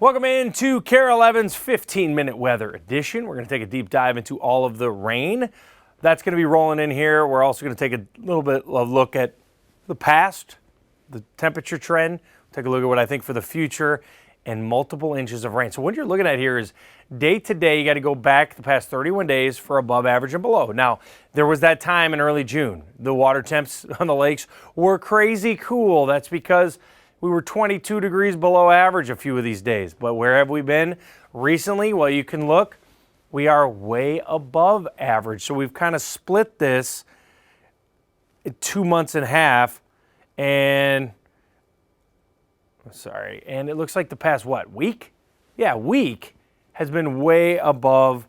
Welcome into KARE 11's 15-minute weather edition. We're going to take a deep dive into all of the rain that's going to be rolling in here. We're also going to take a little bit of a look at the past, the temperature trend, take a look at what I think for the future, and multiple inches of rain. So what you're looking at here is day to day, you got to go back the past 31 days for above average and below. Now, there was that time in early June. The water temps on the lakes were crazy cool. That's because we were 22 degrees below average a few of these days. But where have we been recently? Well, you can look. We are way above average. So we've kind of split this in 2 months and a half. And it looks like the past, week? Yeah, week has been way above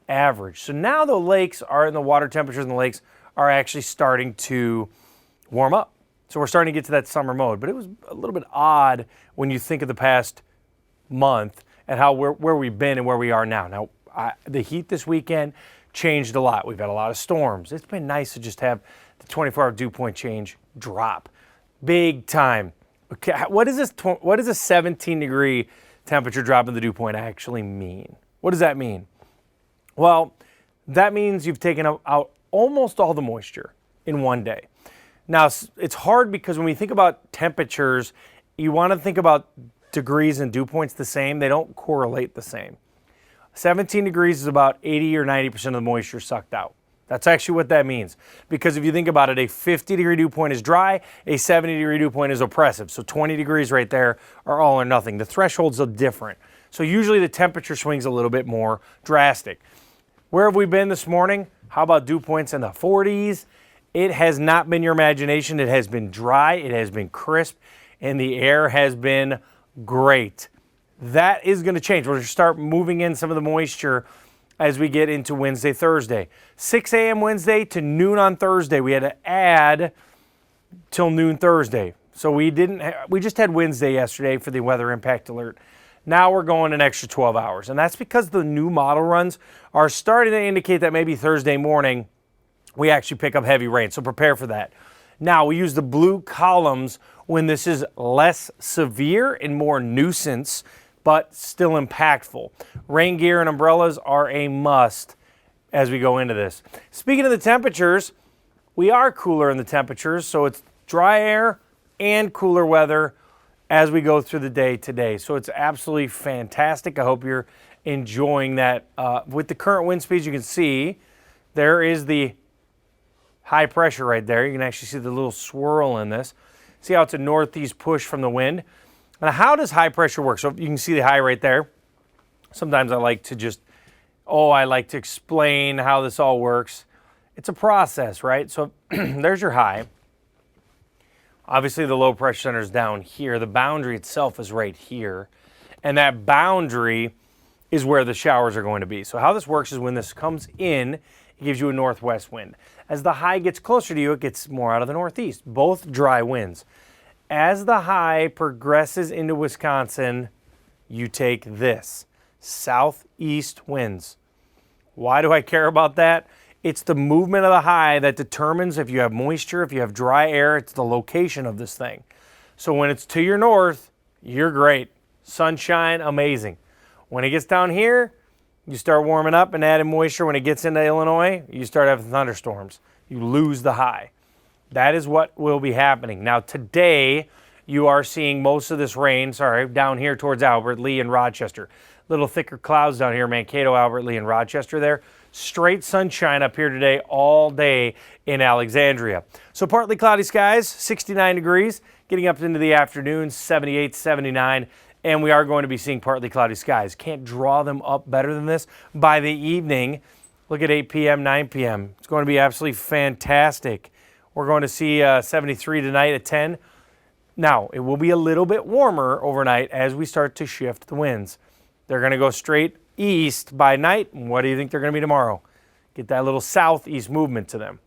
average. So now the lakes are, and the water temperatures in the lakes are actually starting to warm up. So we're starting to get to that summer mode, but it was a little bit odd when you think of the past month and how where we've been and where we are now. Now, the heat this weekend changed a lot. We've had a lot of storms. It's been nice to just have the 24-hour dew point change drop. Big time. Okay, what does a 17-degree temperature drop in the dew point actually mean? What does that mean? Well, that means you've taken out almost all the moisture in one day. Now, it's hard because when we think about temperatures, you want to think about degrees and dew points the same. They don't correlate the same. 17 degrees is about 80 or 90% of the moisture sucked out. That's actually what that means. Because if you think about it, a 50-degree dew point is dry, a 70-degree dew point is oppressive. So 20 degrees right there are all or nothing. The thresholds are different. So usually the temperature swings a little bit more drastic. Where have we been this morning? How about dew points in the 40s? It has not been your imagination. It has been dry, it has been crisp, and the air has been great. That is going to change. We're going to start moving in some of the moisture as we get into Wednesday, Thursday. 6 a.m. Wednesday to noon on Thursday. We had to add till noon Thursday. So we just had Wednesday yesterday for the weather impact alert. Now we're going an extra 12 hours. And that's because the new model runs are starting to indicate that maybe Thursday morning we actually pick up heavy rain, so prepare for that. Now, we use the blue columns when this is less severe and more nuisance, but still impactful. Rain gear and umbrellas are a must as we go into this. Speaking of the temperatures, we are cooler in the temperatures, so it's dry air and cooler weather as we go through the day today. So it's absolutely fantastic. I hope you're enjoying that. With the current wind speeds, you can see there is the high pressure right there. You can actually see the little swirl in this. See how it's a northeast push from the wind. Now, how does high pressure work? So you can see the high right there. Sometimes I like to explain how this all works. It's a process, right? So there's your high. Obviously, the low pressure center is down here. The boundary itself is right here. And that boundary is where the showers are going to be. So how this works is when this comes in, it gives you a northwest wind. As the high gets closer to you, it gets more out of the northeast, both dry winds. As the high progresses into Wisconsin, you take this, southeast winds. Why do I care about that? It's the movement of the high that determines if you have moisture, if you have dry air, it's the location of this thing. So when it's to your north, you're great. Sunshine, amazing. When it gets down here, you start warming up and adding moisture. When it gets into Illinois, you start having thunderstorms. You lose the high. That is what will be happening. Now today, you are seeing most of this rain, down here towards Albert, Lee, and Rochester. Little thicker clouds down here, Mankato, Albert, Lee, and Rochester there. Straight sunshine up here today all day in Alexandria. So partly cloudy skies, 69 degrees, getting up into the afternoon, 78, 79. And we are going to be seeing partly cloudy skies. Can't draw them up better than this. By the evening, look at 8 p.m., 9 p.m. It's going to be absolutely fantastic. We're going to see 73 tonight at 10. Now, it will be a little bit warmer overnight as we start to shift the winds. They're going to go straight east by night. What do you think they're going to be tomorrow? Get that little southeast movement to them.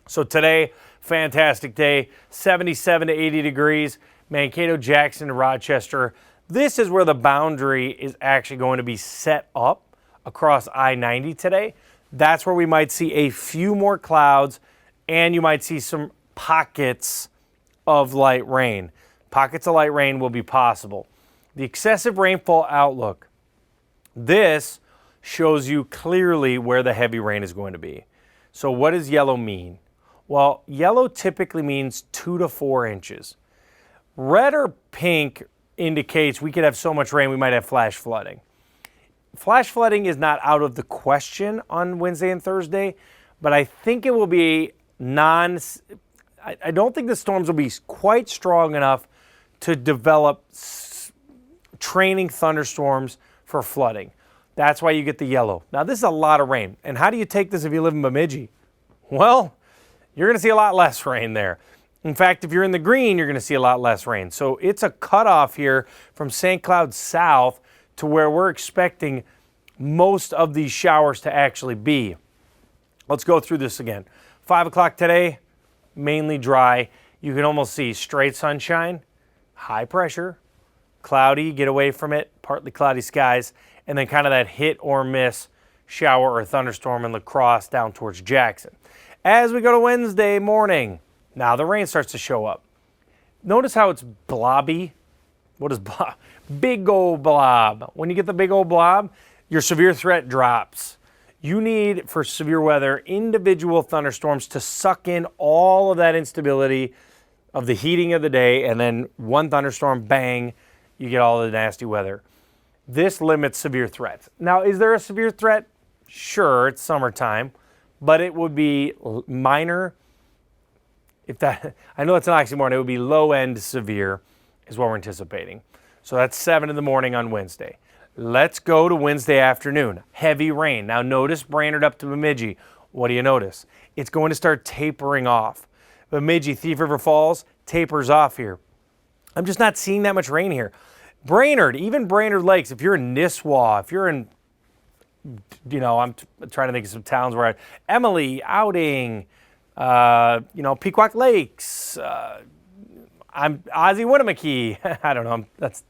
So today, fantastic day, 77 to 80 degrees. Mankato, Jackson, and Rochester. This is where the boundary is actually going to be set up across I-90 today. That's where we might see a few more clouds, and you might see some pockets of light rain. Pockets of light rain will be possible. The excessive rainfall outlook. This shows you clearly where the heavy rain is going to be. So what does yellow mean? Well, yellow typically means 2 to 4 inches. Red or pink indicates we could have so much rain we might have flash flooding. Flash flooding is not out of the question on Wednesday and Thursday, but I think it will be I don't think the storms will be quite strong enough to develop training thunderstorms for flooding. That's why you get the yellow. Now, this is a lot of rain. And how do you take this if you live in Bemidji? Well, you're going to see a lot less rain there. In fact, if you're in the green, you're going to see a lot less rain. So it's a cutoff here from St. Cloud south to where we're expecting most of these showers to actually be. Let's go through this again. 5 o'clock today, mainly dry. You can almost see straight sunshine, high pressure, cloudy, get away from it, partly cloudy skies, and then kind of that hit or miss shower or thunderstorm in La Crosse down towards Jackson. As we go to Wednesday morning, now the rain starts to show up. Notice how it's blobby. What is blob? Big old blob. When you get the big old blob, your severe threat drops. You need, for severe weather, individual thunderstorms to suck in all of that instability of the heating of the day, and then one thunderstorm, bang, you get all the nasty weather. This limits severe threats. Now, is there a severe threat? Sure, it's summertime, but it would be minor. I know it's an oxymoron, it would be low-end severe is what we're anticipating. So that's 7 in the morning on Wednesday. Let's go to Wednesday afternoon. Heavy rain. Now notice Brainerd up to Bemidji. What do you notice? It's going to start tapering off. Bemidji, Thief River Falls, tapers off here. I'm just not seeing that much rain here. Brainerd, even Brainerd Lakes, if you're in Nisswa, if you're in, I'm trying to think of some towns where Emily, Outing, Pequot Lakes, I'm Ozzie Winnemuckie. I don't know. That's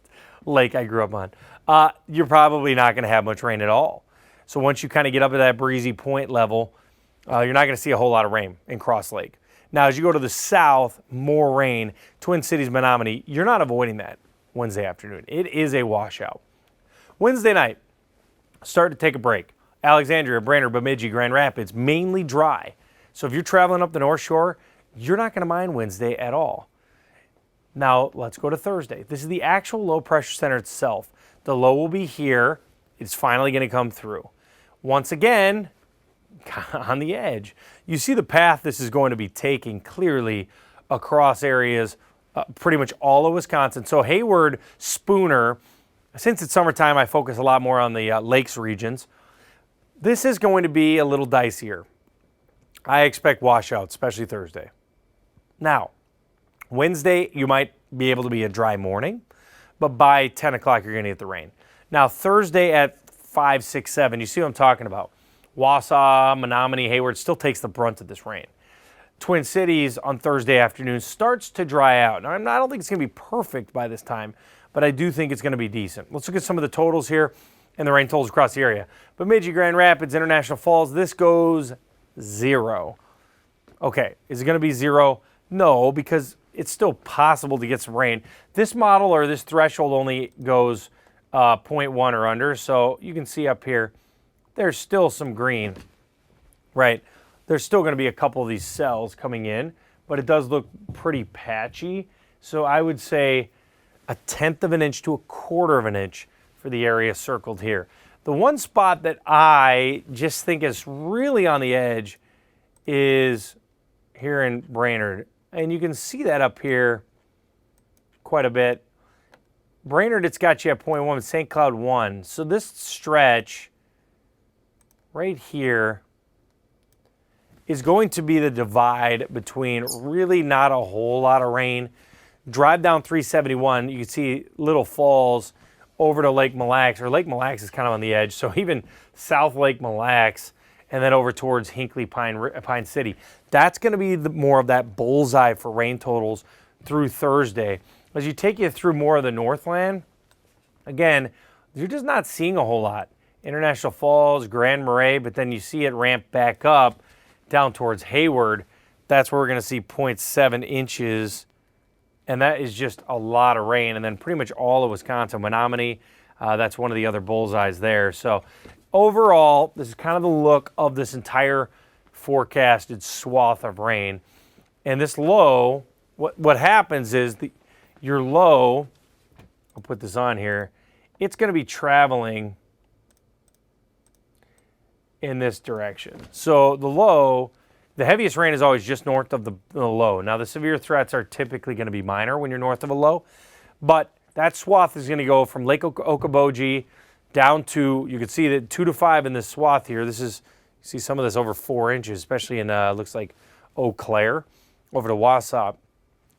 lake I grew up on. You're probably not going to have much rain at all. So once you kind of get up to that breezy point level, you're not going to see a whole lot of rain in Cross Lake. Now, as you go to the south, more rain. Twin Cities, Menominee, you're not avoiding that Wednesday afternoon. It is a washout. Wednesday night, start to take a break. Alexandria, Brainerd, Bemidji, Grand Rapids, mainly dry. So if you're traveling up the North Shore, you're not going to mind Wednesday at all. Now, let's go to Thursday. This is the actual low pressure center itself. The low will be here. It's finally going to come through. Once again, on the edge. You see the path this is going to be taking clearly across areas, pretty much all of Wisconsin. So Hayward, Spooner, since it's summertime, I focus a lot more on the lakes regions. This is going to be a little dicier. I expect washouts, especially Thursday. Now, Wednesday, you might be able to be a dry morning, but by 10 o'clock, you're going to get the rain. Now, Thursday at 5, 6, 7, you see what I'm talking about. Wausau, Menominee, Hayward still takes the brunt of this rain. Twin Cities on Thursday afternoon starts to dry out. Now, I don't think it's going to be perfect by this time, but I do think it's going to be decent. Let's look at some of the totals here and the rain totals across the area. Bemidji, Grand Rapids, International Falls, this goes 0. Okay, is it going to be 0? No, because it's still possible to get some rain. This model or this threshold only goes 0.1 or under, so you can see up here, there's still some green, right? There's still going to be a couple of these cells coming in, but it does look pretty patchy. So I would say 1/10 of an inch to 1/4 of an inch for the area circled here. The one spot that I just think is really on the edge is here in Brainerd. And you can see that up here quite a bit. Brainerd, it's got you at 0.1, St. Cloud 1. So this stretch right here is going to be the divide between really not a whole lot of rain. Drive down 371, you can see Little Falls over to Lake Mille Lacs, or Lake Mille Lacs is kind of on the edge, so even South Lake Mille Lacs, and then over towards Hinckley, Pine City. That's going to be more of that bullseye for rain totals through Thursday. As you take you through more of the Northland, again, you're just not seeing a whole lot. International Falls, Grand Marais, but then you see it ramp back up down towards Hayward. That's where we're going to see 0.7 inches and that is just a lot of rain. And then pretty much all of Wisconsin, Menominee, that's one of the other bullseyes there. So overall, this is kind of the look of this entire forecasted swath of rain. And this low, what happens is your low, I'll put this on here, it's going to be traveling in this direction. So the low, the heaviest rain is always just north of the low. Now the severe threats are typically going to be minor when you're north of a low, but that swath is going to go from Lake Okoboji down to, you can see that 2 to 5 in this swath here. This is, you see some of this over 4 inches, especially in, looks like Eau Claire over to Wausau,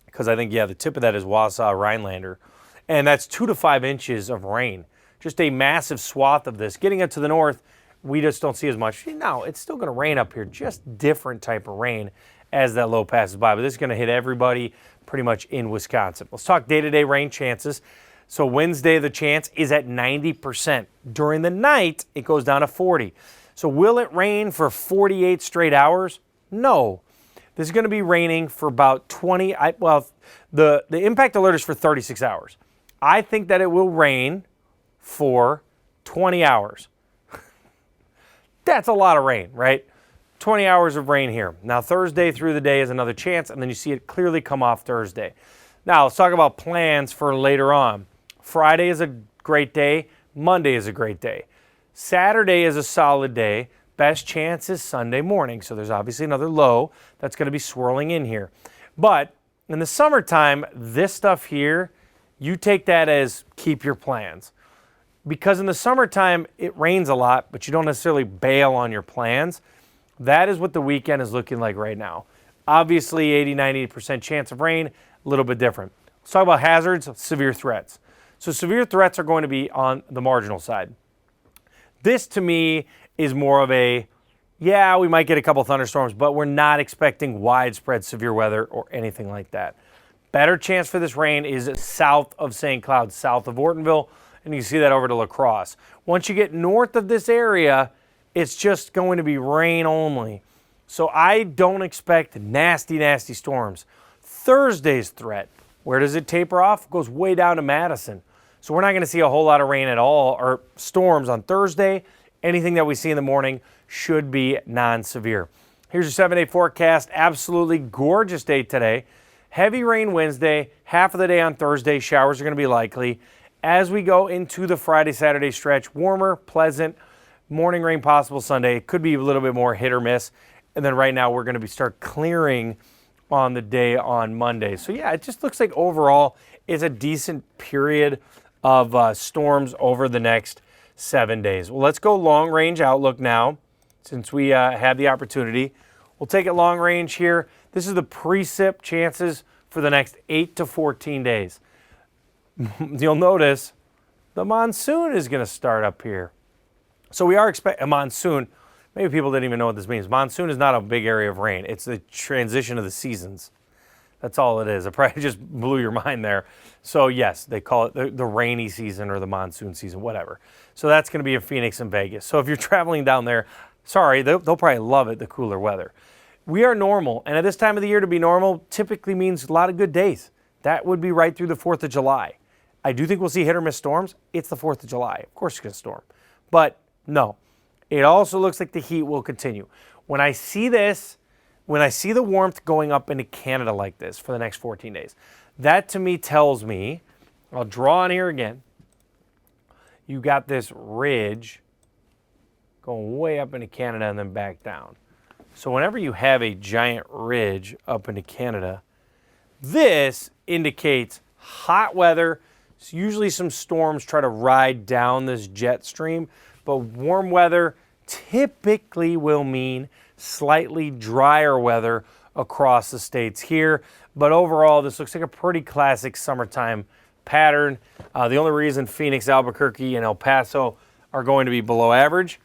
because I think, yeah, the tip of that is Wausau, Rhinelander. And that's 2 to 5 inches of rain. Just a massive swath of this. Getting it to the north, we just don't see as much. No, it's still going to rain up here, just different type of rain as that low passes by. But this is going to hit everybody pretty much in Wisconsin. Let's talk day-to-day rain chances. So Wednesday, the chance is at 90%. During the night, it goes down to 40. So will it rain for 48 straight hours? No. This is going to be raining for about 20. The impact alert is for 36 hours. I think that it will rain for 20 hours. That's a lot of rain, right? 20 hours of rain here. Now, Thursday through the day is another chance, and then you see it clearly come off Thursday. Now, let's talk about plans for later on. Friday is a great day. Monday is a great day. Saturday is a solid day. Best chance is Sunday morning, so there's obviously another low that's going to be swirling in here. But in the summertime, this stuff here, you take that as keep your plans. Because in the summertime, it rains a lot, but you don't necessarily bail on your plans. That is what the weekend is looking like right now. Obviously, 80-90% chance of rain, a little bit different. Let's talk about hazards, severe threats. So severe threats are going to be on the marginal side. This, to me, is more of a, yeah, we might get a couple thunderstorms, but we're not expecting widespread severe weather or anything like that. Better chance for this rain is south of St. Cloud, south of Ortonville, and you can see that over to La Crosse. Once you get north of this area, it's just going to be rain only. So I don't expect nasty, nasty storms. Thursday's threat, where does it taper off? It goes way down to Madison. So we're not going to see a whole lot of rain at all, or storms on Thursday. Anything that we see in the morning should be non-severe. Here's your 7-day forecast. Absolutely gorgeous day today. Heavy rain Wednesday, half of the day on Thursday. Showers are going to be likely. As we go into the Friday, Saturday stretch, warmer, pleasant, morning rain possible Sunday. It could be a little bit more hit or miss. And then right now we're going to start clearing on the day on Monday. So yeah, it just looks like overall it's a decent period of storms over the next 7 days. Well, let's go long range outlook now since we had the opportunity. We'll take it long range here. This is the precip chances for the next 8 to 14 days. You'll notice the monsoon is going to start up here. So we are expecting a monsoon. Maybe people didn't even know what this means. Monsoon is not a big area of rain. It's the transition of the seasons. That's all it is. I probably just blew your mind there. So yes, they call it the rainy season or the monsoon season, whatever. So that's going to be in Phoenix and Vegas. So if you're traveling down there, sorry, they'll probably love it, the cooler weather. We are normal, and at this time of the year to be normal typically means a lot of good days. That would be right through the 4th of July. I do think we'll see hit or miss storms. It's the 4th of July. Of course it's going to storm. But no, it also looks like the heat will continue. When I see this, when I see the warmth going up into Canada like this for the next 14 days, that to me tells me, I'll draw on here again, you got this ridge going way up into Canada and then back down. So whenever you have a giant ridge up into Canada, this indicates hot weather. So usually some storms try to ride down this jet stream, but warm weather typically will mean slightly drier weather across the states here. But overall, this looks like a pretty classic summertime pattern. The only reason Phoenix, Albuquerque, and El Paso are going to be below average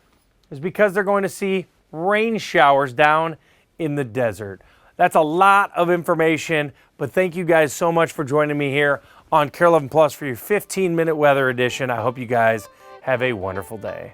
is because they're going to see rain showers down in the desert. That's a lot of information, but thank you guys so much for joining me here on KARE 11 Plus for your 15-minute weather edition. I hope you guys have a wonderful day.